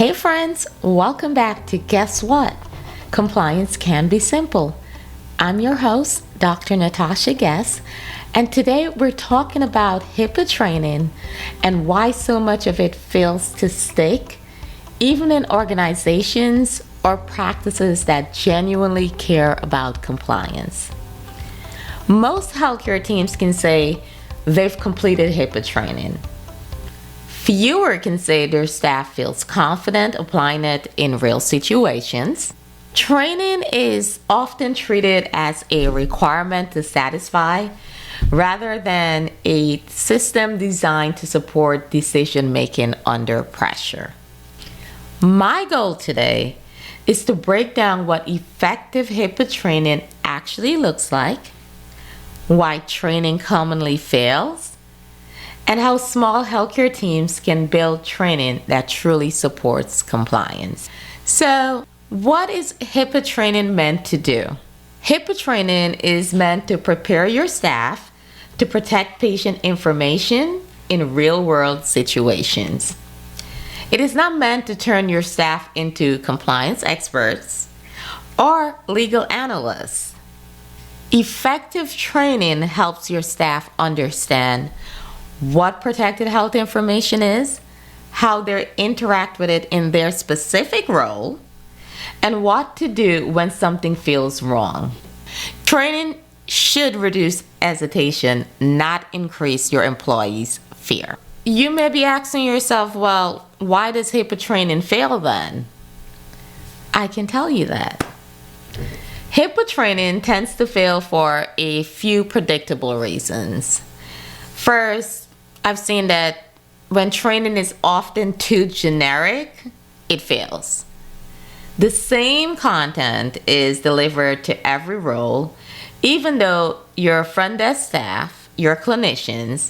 Hey friends, welcome back to Guess What? Compliance Can Be Simple. I'm your host, Dr. Natasha Guess, and today we're talking about HIPAA training and why so much of it fails to stick, even in organizations or practices that genuinely care about compliance. Most healthcare teams can say they've completed HIPAA training. Fewer can say their staff feels confident applying it in real situations. Training is often treated as a requirement to satisfy rather than a system designed to support decision making under pressure. My goal today is to break down what effective HIPAA training actually looks like, why training commonly fails, and how small healthcare teams can build training that truly supports compliance. So, what is HIPAA training meant to do? HIPAA training is meant to prepare your staff to protect patient information in real-world situations. It is not meant to turn your staff into compliance experts or legal analysts. Effective training helps your staff understand what protected health information is, how they interact with it in their specific role, and what to do when something feels wrong. Training should reduce hesitation, not increase your employees' fear. You may be asking yourself, well, why does HIPAA training fail then? I can tell you that. HIPAA training tends to fail for a few predictable reasons. First, I've seen that when training is often too generic, it fails. The same content is delivered to every role, even though your front desk staff, your clinicians,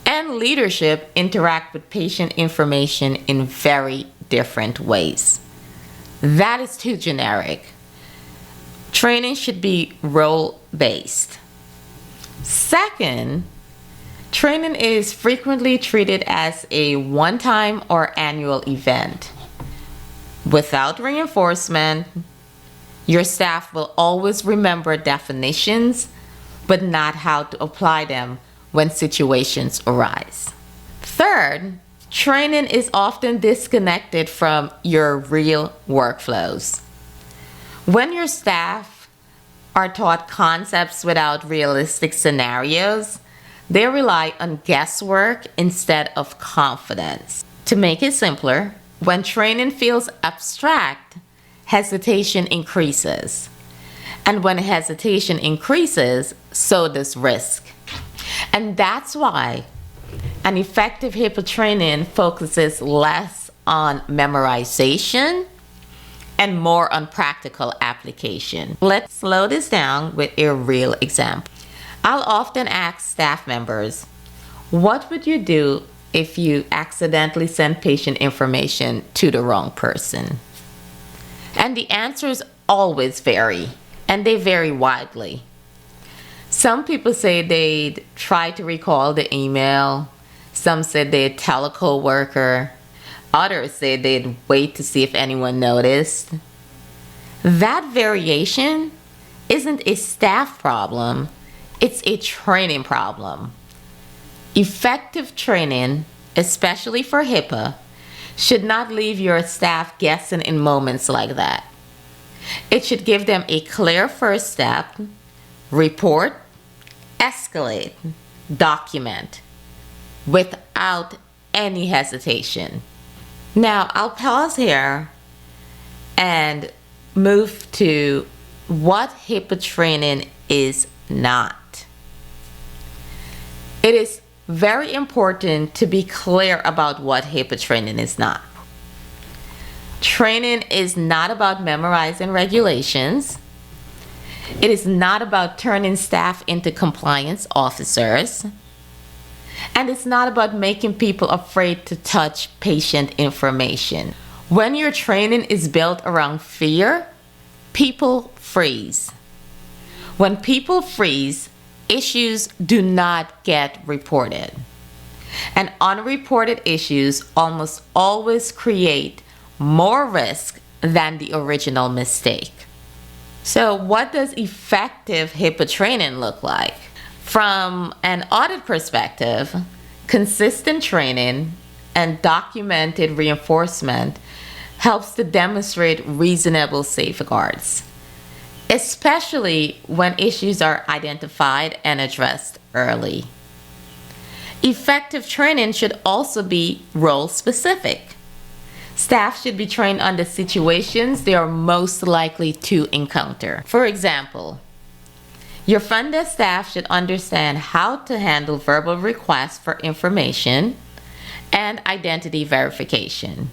and leadership interact with patient information in very different ways. That is too generic. Training should be role-based. Second, training is frequently treated as a one-time or annual event. Without reinforcement, your staff will always remember definitions, but not how to apply them when situations arise. Third, training is often disconnected from your real workflows. When your staff are taught concepts without realistic scenarios, they rely on guesswork instead of confidence. To make it simpler, when training feels abstract, hesitation increases. And when hesitation increases, so does risk. And that's why an effective HIPAA training focuses less on memorization and more on practical application. Let's slow this down with a real example. I'll often ask staff members, what would you do if you accidentally sent patient information to the wrong person? And the answers always vary, and they vary widely. Some people say they'd try to recall the email. Some said they'd tell a coworker. Others say they'd wait to see if anyone noticed. That variation isn't a staff problem. It's a training problem. Effective training, especially for HIPAA, should not leave your staff guessing in moments like that. It should give them a clear first step: report, escalate, document, without any hesitation. Now, I'll pause here and move to what HIPAA training is not. It is very important to be clear about what HIPAA training is not. Training is not about memorizing regulations. It is not about turning staff into compliance officers. And it's not about making people afraid to touch patient information. When your training is built around fear, people freeze. When people freeze, issues do not get reported. And unreported issues almost always create more risk than the original mistake. So what does effective HIPAA training look like? From an audit perspective, consistent training and documented reinforcement helps to demonstrate reasonable safeguards, especially when issues are identified and addressed early. Effective training should also be role-specific. Staff should be trained on the situations they are most likely to encounter. For example, your front desk staff should understand how to handle verbal requests for information and identity verification.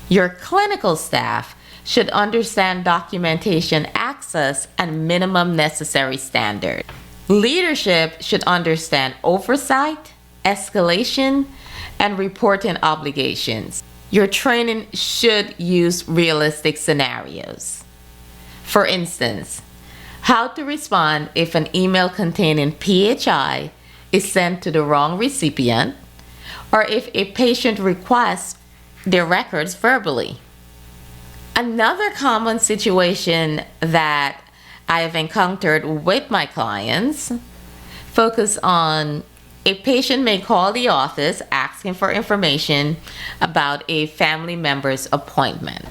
Your clinical staff should understand documentation access and minimum necessary standards. Leadership should understand oversight, escalation, and reporting obligations. Your training should use realistic scenarios. For instance, how to respond if an email containing PHI is sent to the wrong recipient, or if a patient requests their records verbally. Another common situation that I have encountered with my clients focus on a patient may call the office asking for information about a family member's appointment.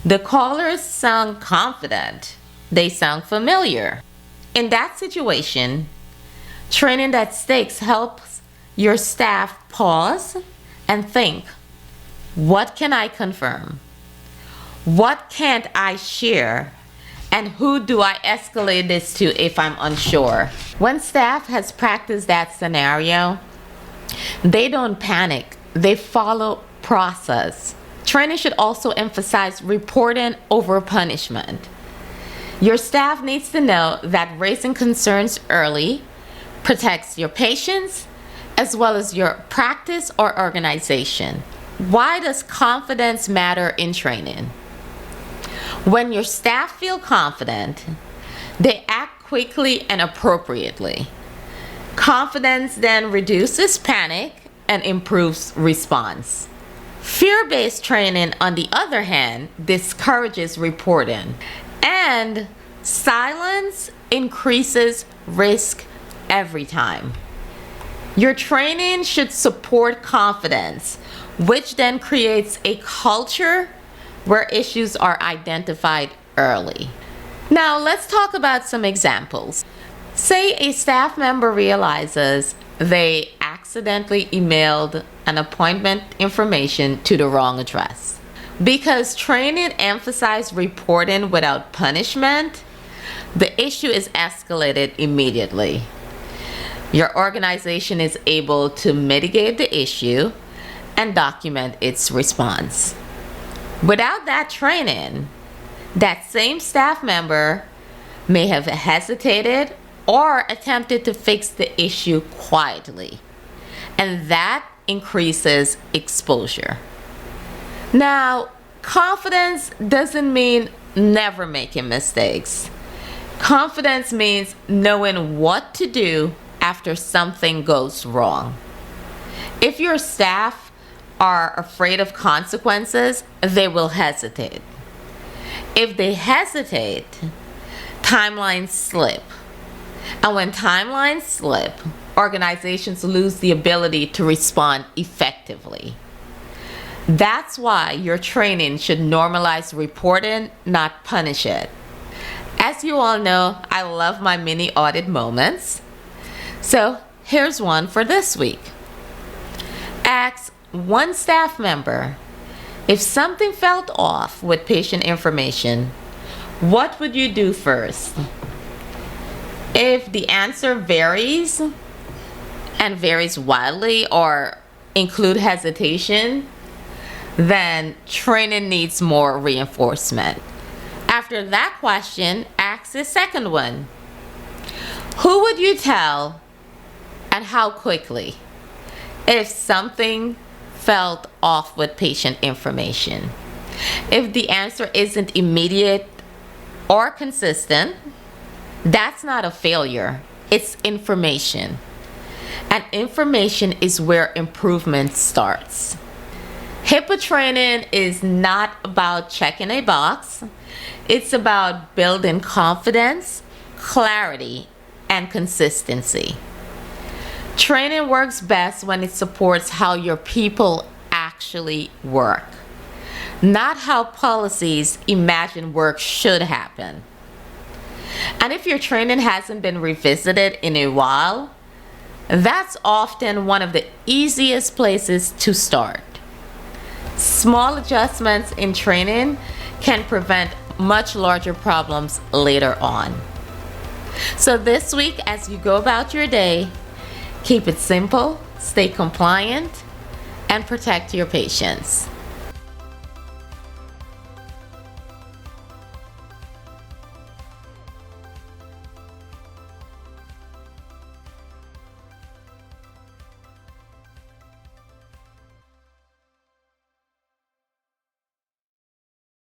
The callers sound confident. They sound familiar. In that situation, training that sticks helps your staff pause and think, what can I confirm? What can't I share? And who do I escalate this to if I'm unsure? When staff has practiced that scenario, they don't panic. They follow process. Training should also emphasize reporting over punishment. Your staff needs to know that raising concerns early protects your patients as well as your practice or organization. Why does confidence matter in training? When your staff feel confident, they act quickly and appropriately. Confidence then reduces panic and improves response. Fear-based training, on the other hand, discourages reporting, and silence increases risk every time. Your training should support confidence, which then creates a culture where issues are identified early. Now let's talk about some examples. Say a staff member realizes they accidentally emailed an appointment information to the wrong address. Because training emphasized reporting without punishment, the issue is escalated immediately. Your organization is able to mitigate the issue and document its response. Without that training, that same staff member may have hesitated or attempted to fix the issue quietly, and that increases exposure. Now, confidence doesn't mean never making mistakes. Confidence means knowing what to do after something goes wrong. If your staff are afraid of consequences, they will hesitate. If they hesitate, timelines slip. And when timelines slip, organizations lose the ability to respond effectively. That's why your training should normalize reporting, not punish it. As you all know, I love my mini audit moments. So here's one for this week. Ask one staff member, if something felt off with patient information, what would you do first? If the answer varies and varies wildly or include hesitation, then training needs more reinforcement. After that question, ask the second one. Who would you tell and how quickly if something felt off with patient information? If the answer isn't immediate or consistent, that's not a failure, it's information. And information is where improvement starts. HIPAA training is not about checking a box. It's about building confidence, clarity, and consistency. Training works best when it supports how your people actually work, not how policies imagine work should happen. And if your training hasn't been revisited in a while, that's often one of the easiest places to start. Small adjustments in training can prevent much larger problems later on. So this week, as you go about your day, keep it simple, stay compliant, and protect your patients.